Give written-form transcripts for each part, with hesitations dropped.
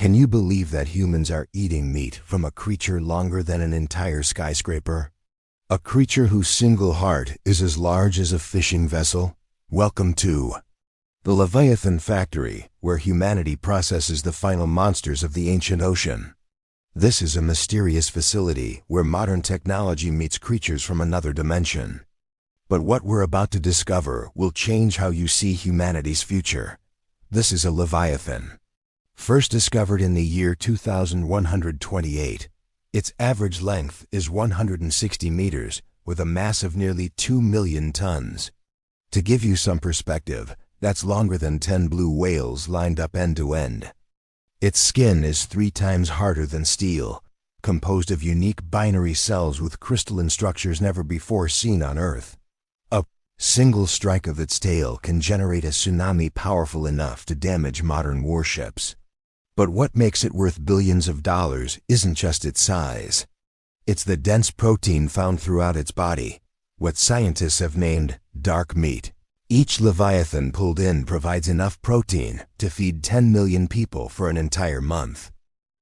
Can you believe that humans are eating meat from a creature longer than an entire skyscraper? A creature whose single heart is as large as a fishing vessel? Welcome to the Leviathan Factory, where humanity processes the final monsters of the ancient ocean. This is a mysterious facility where modern technology meets creatures from another dimension. But what we're about to discover will change how you see humanity's future. This is a Leviathan. First discovered in the year 2128, its average length is 160 meters with a mass of nearly 2 million tons. To give you some perspective, that's longer than 10 blue whales lined up end to end. Its skin is 3 times harder than steel, composed of unique binary cells with crystalline structures never before seen on Earth. A single strike of its tail can generate a tsunami powerful enough to damage modern warships. But what makes it worth billions of dollars isn't just its size. It's the dense protein found throughout its body, what scientists have named dark meat. Each Leviathan pulled in provides enough protein to feed 10 million people for an entire month.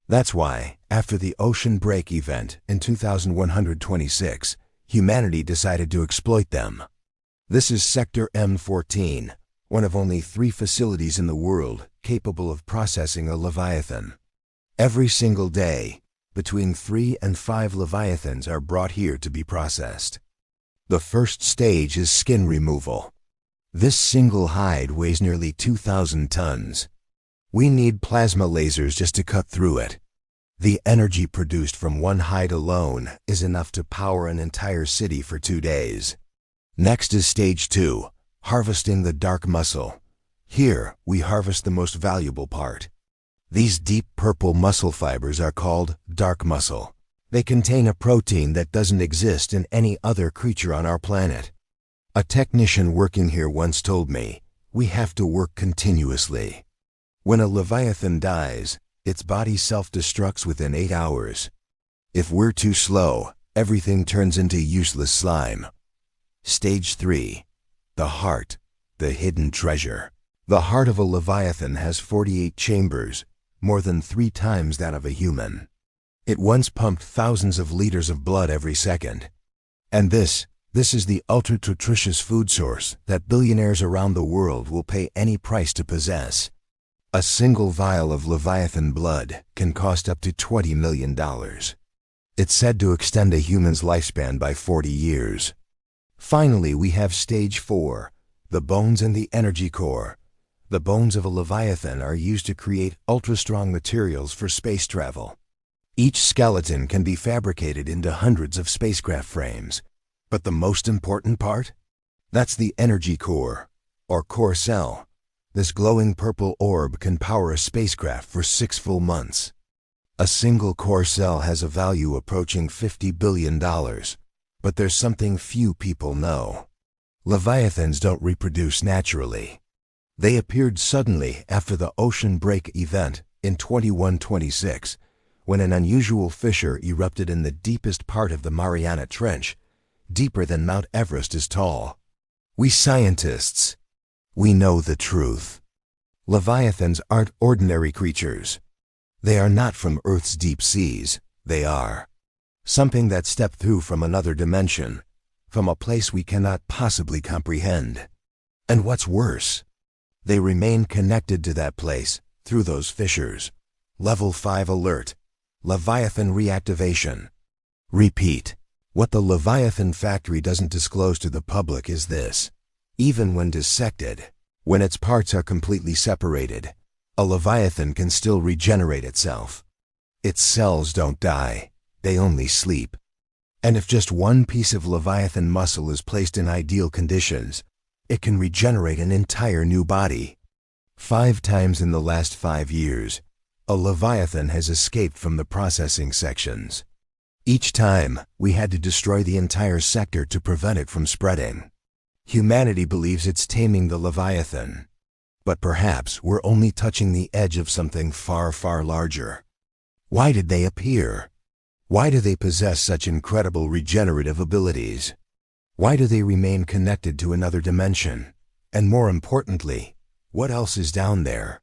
That's why, after the ocean break event in 2126, humanity decided to exploit them. This is Sector M14, one of only 3 facilities in the world capable of processing a Leviathan. Every single day, between 3 and 5 Leviathans are brought here to be processed. The first stage is skin removal. This single hide weighs nearly 2,000 tons. We need plasma lasers just to cut through it. The energy produced from one hide alone is enough to power an entire city for 2 days. Next is Stage 2, harvesting the dark muscle. Here, we harvest the most valuable part. These deep purple muscle fibers are called dark muscle. They contain a protein that doesn't exist in any other creature on our planet. A technician working here once told me, we have to work continuously. When a Leviathan dies, its body self-destructs within 8 hours. If we're too slow, everything turns into useless slime. Stage 3. The heart, the hidden treasure. The heart of a Leviathan has 48 chambers, more than 3 times that of a human. It once pumped thousands of liters of blood every second. And this is the ultra-nutritious food source that billionaires around the world will pay any price to possess. A single vial of Leviathan blood can cost up to $20 million. It's said to extend a human's lifespan by 40 years. Finally, we have Stage 4, the bones and the energy core. The bones of a Leviathan are used to create ultra-strong materials for space travel. Each skeleton can be fabricated into hundreds of spacecraft frames. But the most important part? That's the energy core, or core cell. This glowing purple orb can power a spacecraft for 6 full months. A single core cell has a value approaching $50 billion. But there's something few people know. Leviathans don't reproduce naturally. They appeared suddenly after the ocean break event in 2126, when an unusual fissure erupted in the deepest part of the Mariana Trench, deeper than Mount Everest is tall. We scientists, we know the truth. Leviathans aren't ordinary creatures. They are not from Earth's deep seas. They are something that stepped through from another dimension, from a place we cannot possibly comprehend. And what's worse, they remain connected to that place through those fissures. Level 5 alert. Leviathan reactivation. Repeat. What the Leviathan Factory doesn't disclose to the public is this. Even when dissected, when its parts are completely separated, a Leviathan can still regenerate itself. Its cells don't die. They only sleep. And if just one piece of Leviathan muscle is placed in ideal conditions, it can regenerate an entire new body. 5 times in the last 5 years, a Leviathan has escaped from the processing sections. Each time, we had to destroy the entire sector to prevent it from spreading. Humanity believes it's taming the Leviathan. But perhaps we're only touching the edge of something far, far larger. Why did they appear? Why do they possess such incredible regenerative abilities? Why do they remain connected to another dimension? And more importantly, what else is down there?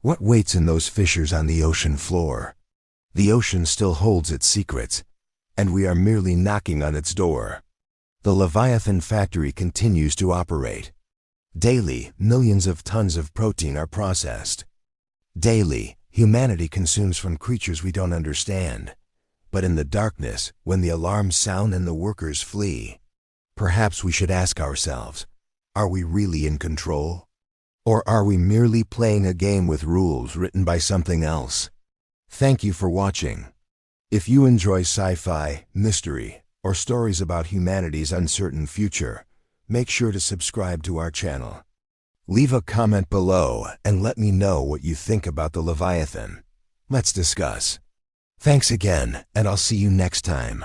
What waits in those fissures on the ocean floor? The ocean still holds its secrets, and we are merely knocking on its door. The Leviathan Factory continues to operate. Daily, millions of tons of protein are processed. Daily, humanity consumes from creatures we don't understand. But in the darkness, when the alarms sound and the workers flee, perhaps we should ask ourselves, are we really in control? Or are we merely playing a game with rules written by something else? Thank you for watching. If you enjoy sci-fi, mystery, or stories about humanity's uncertain future, make sure to subscribe to our channel. Leave a comment below and let me know what you think about the Leviathan. Let's discuss. Thanks again, and I'll see you next time.